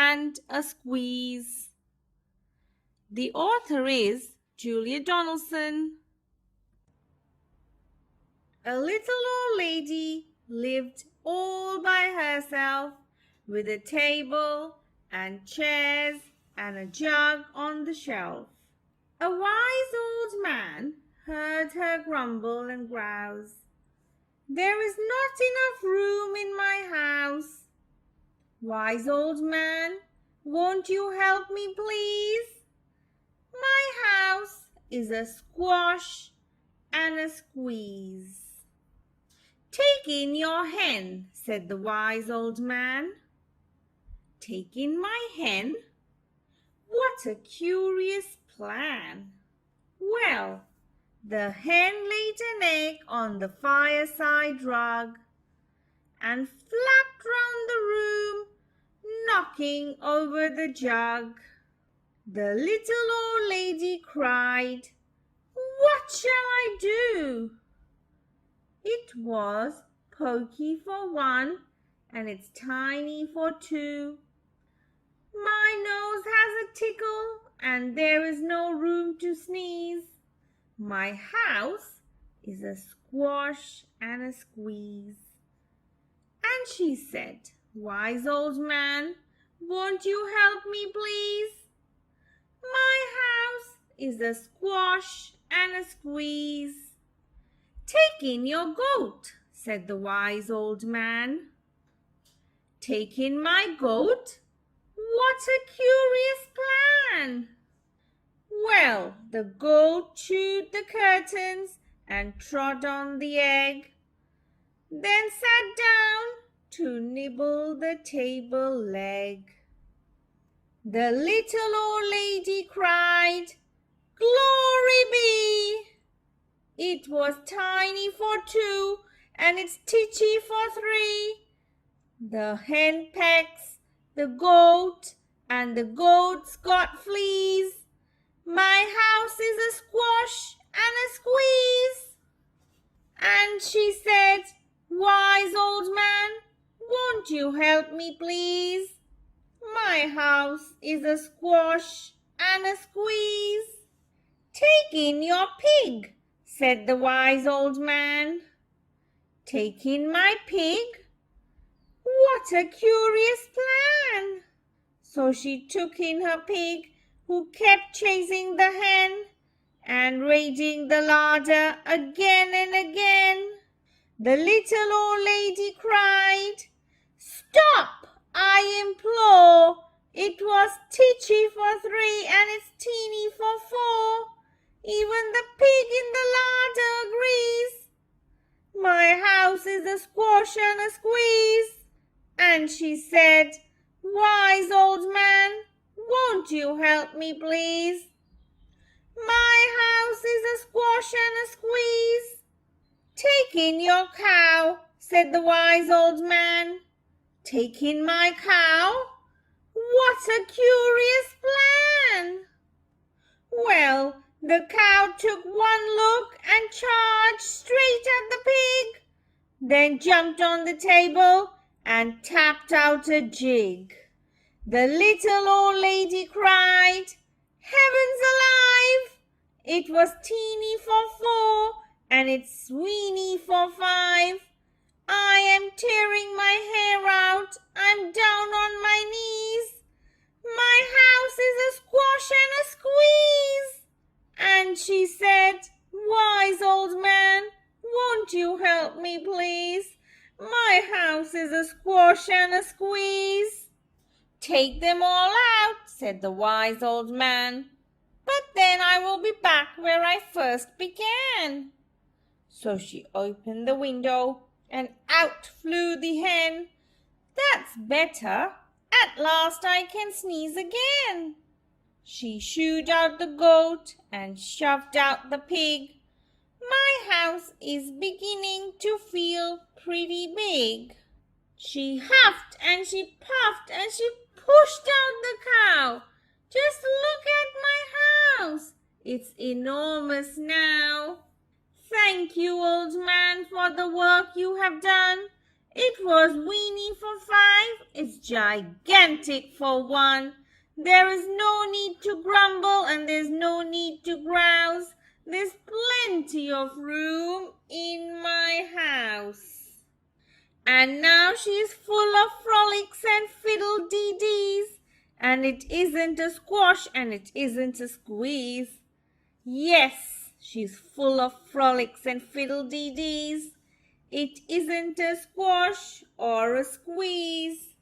and a squeeze. The author is Julia Donaldson. A little old lady lived all by herself with a table and chairs and a jug on the shelf. A wise old man heard her grumble and grouse. "There is not enough room in my house. Wise old man, won't you help me, please? My house is a squash and a squeeze." "Take in your hen," said the wise old man. "Take in my hen? What a curious plan!" Well, the hen laid an egg on the fireside rug and flapped round the room, knocking over the jug. The little old lady cried, "What shall I do?" It was Pokey for one, and it's Tiny for two. "My nose has a tickle, and there is no room to sneeze. My house is a squash and a squeeze." And she said, "Wise old man, won't you help me, please? My house is a squash and a squeeze." "Take in your goat," said the wise old man. "Take in my goat? What a curious plan!" Well, the goat chewed the curtains and trod on the egg, then sat down to nibble the table leg. The little old lady cried, "Glory be!" It was Tiny for two, and it's Titchy for three. The hen pecks the goat, and the goat's got fleas. My house is a squash and a squeeze. And she said, "Wise old man, won't you help me, please? My house is a squash and a squeeze." "Take in your pig," said the wise old man. "Take in my pig? What a curious plan!" So she took in her pig, who kept chasing the hen and raiding the larder again and again. The little old lady cried, "Stop, I implore! It was Titchy for three, and it's Teeny for four. Even the pig in the larder agrees. My house is a squash and a squeeze." And she said, "Wise old man, won't you help me, please? My house is a squash and a squeeze." "Take in your cow," said the wise old man. "Take in my cow? What a curious plan!" Well, the cow took one look and charged straight at the pig, then jumped on the table and tapped out a jig. The little old lady cried, "Heavens alive! It was Teeny for four, and it's Sweeney for five. I am tearing my hair out. I'm down on my knees. My house is a squash and a squeeze." And she said, "Wise old man, won't you help me, please? My house is a squash and a squeeze." "Take them all out," said the wise old man. "But then I will be back where I first began." So she opened the window, and out flew the hen. "That's better. At last I can sneeze again." She shooed out the goat and shoved out the pig. "My house is beginning to feel pretty big." She huffed and she puffed and she pushed out the cow. "Just look at my house. It's enormous now." "Thank you, old man, for the work you have done. It was weeny for 5, it's gigantic for 1. There is no need to grumble and there's no need to grouse. There's plenty of room in my house. And now she's full of frolics and fiddle-dee-dees. And it isn't a squash and it isn't a squeeze. Yes, she's full of frolics and fiddle-dee-dees. It isn't a squash or a squeeze.